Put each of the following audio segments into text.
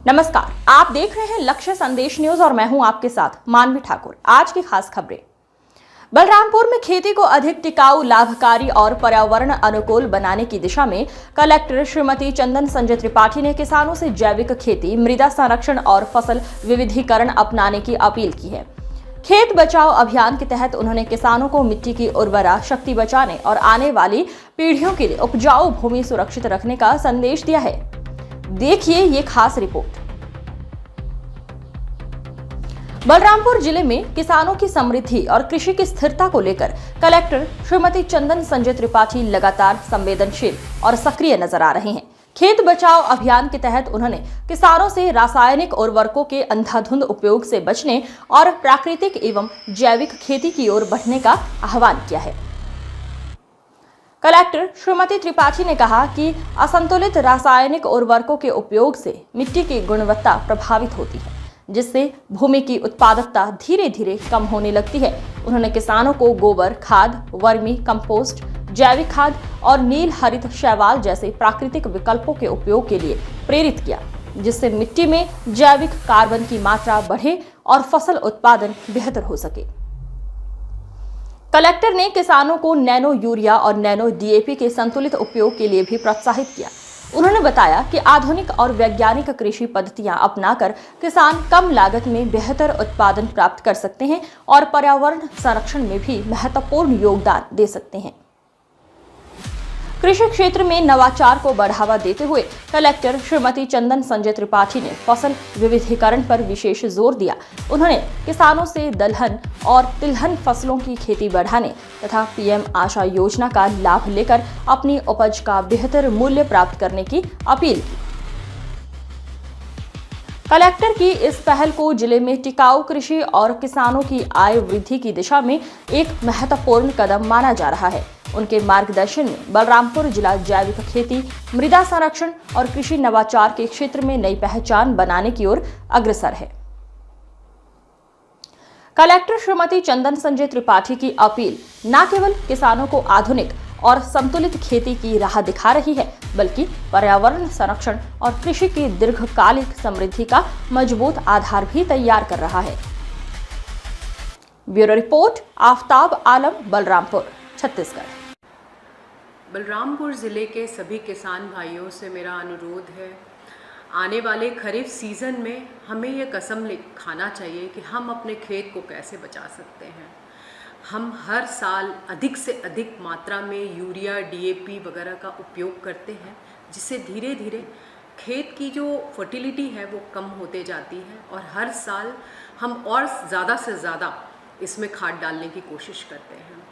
नमस्कार, आप देख रहे हैं लक्ष्य संदेश न्यूज और मैं हूं आपके साथ मानवी ठाकुर। आज की खास खबरें। बलरामपुर में खेती को अधिक टिकाऊ, लाभकारी और पर्यावरण अनुकूल बनाने की दिशा में कलेक्टर श्रीमती चंदन संजय त्रिपाठी ने किसानों से जैविक खेती, मृदा संरक्षण और फसल विविधीकरण अपनाने की अपील की है। खेत बचाओ अभियान के तहत उन्होंने किसानों को मिट्टी की उर्वरा शक्ति बचाने और आने वाली पीढ़ियों के लिए उपजाऊ भूमि सुरक्षित रखने का संदेश दिया है। देखिए ये खास रिपोर्ट। बलरामपुर जिले में किसानों की समृद्धि और कृषि की स्थिरता को लेकर कलेक्टर श्रीमती चंदन संजय त्रिपाठी लगातार संवेदनशील और सक्रिय नजर आ रहे हैं। खेत बचाओ अभियान के तहत उन्होंने किसानों से रासायनिक उर्वरकों के अंधाधुंध उपयोग से बचने और प्राकृतिक एवं जैविक खेती की ओर बढ़ने का आह्वान किया है। कलेक्टर श्रीमती त्रिपाठी ने कहा कि असंतुलित रासायनिक उर्वरकों के उपयोग से मिट्टी की गुणवत्ता प्रभावित होती है, जिससे भूमि की उत्पादकता धीरे धीरे कम होने लगती है। उन्होंने किसानों को गोबर खाद, वर्मी कंपोस्ट, जैविक खाद और नील हरित शैवाल जैसे प्राकृतिक विकल्पों के उपयोग के लिए प्रेरित किया, जिससे मिट्टी में जैविक कार्बन की मात्रा बढ़े और फसल उत्पादन बेहतर हो सके। कलेक्टर ने किसानों को नैनो यूरिया और नैनो डीएपी के संतुलित उपयोग के लिए भी प्रोत्साहित किया। उन्होंने बताया कि आधुनिक और वैज्ञानिक कृषि पद्धतियां अपनाकर किसान कम लागत में बेहतर उत्पादन प्राप्त कर सकते हैं और पर्यावरण संरक्षण में भी महत्वपूर्ण योगदान दे सकते हैं। कृषि क्षेत्र में नवाचार को बढ़ावा देते हुए कलेक्टर श्रीमती चंदन संजय त्रिपाठी ने फसल विविधीकरण पर विशेष जोर दिया। उन्होंने किसानों से दलहन और तिलहन फसलों की खेती बढ़ाने तथा पीएम आशा योजना का लाभ लेकर अपनी उपज का बेहतर मूल्य प्राप्त करने की अपील की। कलेक्टर की इस पहल को जिले में टिकाऊ कृषि और किसानों की आय वृद्धि की दिशा में एक महत्वपूर्ण कदम माना जा रहा है। उनके मार्गदर्शन में बलरामपुर जिला जैविक खेती, मृदा संरक्षण और कृषि नवाचार के क्षेत्र में नई पहचान बनाने की ओर अग्रसर है। कलेक्टर श्रीमती चंदन संजय त्रिपाठी की अपील न केवल किसानों को आधुनिक और संतुलित खेती की राह दिखा रही है, बल्कि पर्यावरण संरक्षण और कृषि की दीर्घकालिक समृद्धि का मजबूत आधार भी तैयार कर रहा है। Bureau report, Aftab Alam, Balrampur, Chhattisgarh. बलरामपुर ज़िले के सभी किसान भाइयों से मेरा अनुरोध है, आने वाले खरीफ सीज़न में हमें ये कसम खाना चाहिए कि हम अपने खेत को कैसे बचा सकते हैं। हम हर साल अधिक से अधिक मात्रा में यूरिया, डीएपी वगैरह का उपयोग करते हैं, जिससे धीरे धीरे खेत की जो फर्टिलिटी है वो कम होते जाती है और हर साल हम और ज़्यादा से ज़्यादा इसमें खाद डालने की कोशिश करते हैं।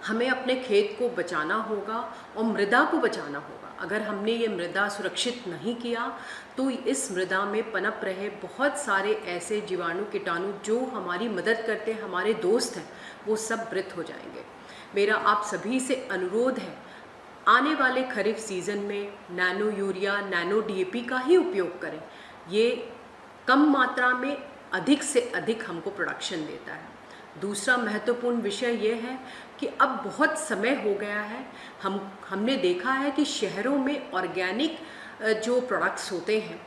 हमें अपने खेत को बचाना होगा और मृदा को बचाना होगा। अगर हमने ये मृदा सुरक्षित नहीं किया तो इस मृदा में पनप रहे बहुत सारे ऐसे जीवाणु, कीटाणु जो हमारी मदद करते हैं, हमारे दोस्त हैं, वो सब मृत हो जाएंगे। मेरा आप सभी से अनुरोध है, आने वाले खरीफ सीज़न में नैनो यूरिया, नैनो डीएपी का ही उपयोग करें। ये कम मात्रा में अधिक से अधिक हमको प्रोडक्शन देता है। दूसरा महत्वपूर्ण विषय ये है कि अब बहुत समय हो गया है, हमने देखा है कि शहरों में ऑर्गेनिक जो प्रोडक्ट्स होते हैं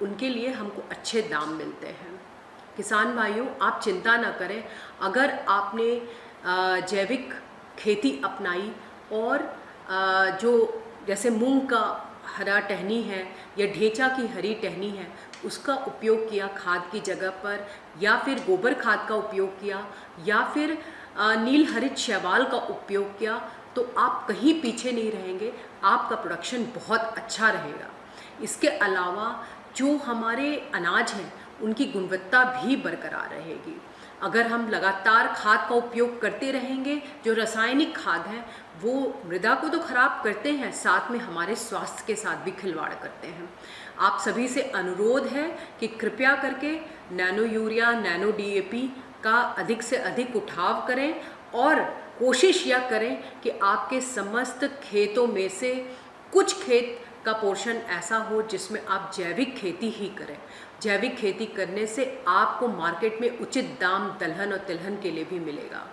उनके लिए हमको अच्छे दाम मिलते हैं। किसान भाइयों, आप चिंता ना करें। अगर आपने जैविक खेती अपनाई और जो जैसे मूंग का हरा टहनी है या ढेंचा की हरी टहनी है, उसका उपयोग किया खाद की जगह पर, या फिर गोबर खाद का उपयोग किया, या फिर नील हरित शैवाल का उपयोग किया, तो आप कहीं पीछे नहीं रहेंगे। आपका प्रोडक्शन बहुत अच्छा रहेगा। इसके अलावा जो हमारे अनाज हैं उनकी गुणवत्ता भी बरकरार रहेगी। अगर हम लगातार खाद का उपयोग करते रहेंगे, जो रासायनिक खाद हैं वो मृदा को तो खराब करते हैं, साथ में हमारे स्वास्थ्य के साथ भी खिलवाड़ करते हैं। आप सभी से अनुरोध है कि कृपया करके नैनो यूरिया, नैनो डीएपी का अधिक से अधिक उठाव करें और कोशिश यह करें कि आपके समस्त खेतों में से कुछ खेत का पोर्शन ऐसा हो जिसमें आप जैविक खेती ही करें। जैविक खेती करने से आपको मार्केट में उचित दाम दलहन और तिलहन के लिए भी मिलेगा।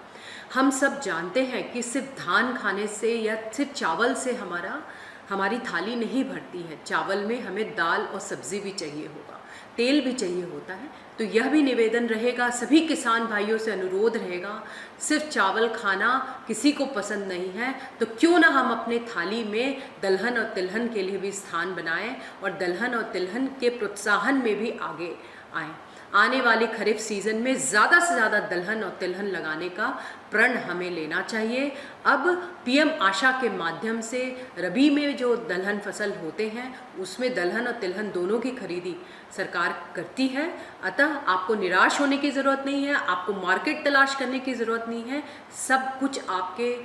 हम सब जानते हैं कि सिर्फ धान खाने से या सिर्फ चावल से हमारा हमारी थाली नहीं भरती है। चावल में हमें दाल और सब्ज़ी भी चाहिए होगा, तेल भी चाहिए होता है। तो यह भी निवेदन रहेगा, सभी किसान भाइयों से अनुरोध रहेगा, सिर्फ चावल खाना किसी को पसंद नहीं है तो क्यों ना हम अपने थाली में दलहन और तिलहन के लिए भी स्थान बनाएं और दलहन और तिलहन के प्रोत्साहन में भी आगे आएँ। आने वाली खरीफ सीज़न में ज़्यादा से ज़्यादा दलहन और तिलहन लगाने का प्रण हमें लेना चाहिए। अब पीएम आशा के माध्यम से रबी में जो दलहन फसल होते हैं उसमें दलहन और तिलहन दोनों की खरीदी सरकार करती है। अतः आपको निराश होने की ज़रूरत नहीं है, आपको मार्केट तलाश करने की ज़रूरत नहीं है, सब कुछ आपके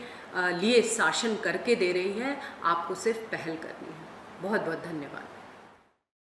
लिए शासन करके दे रही है, आपको सिर्फ पहल करनी है। बहुत बहुत धन्यवाद।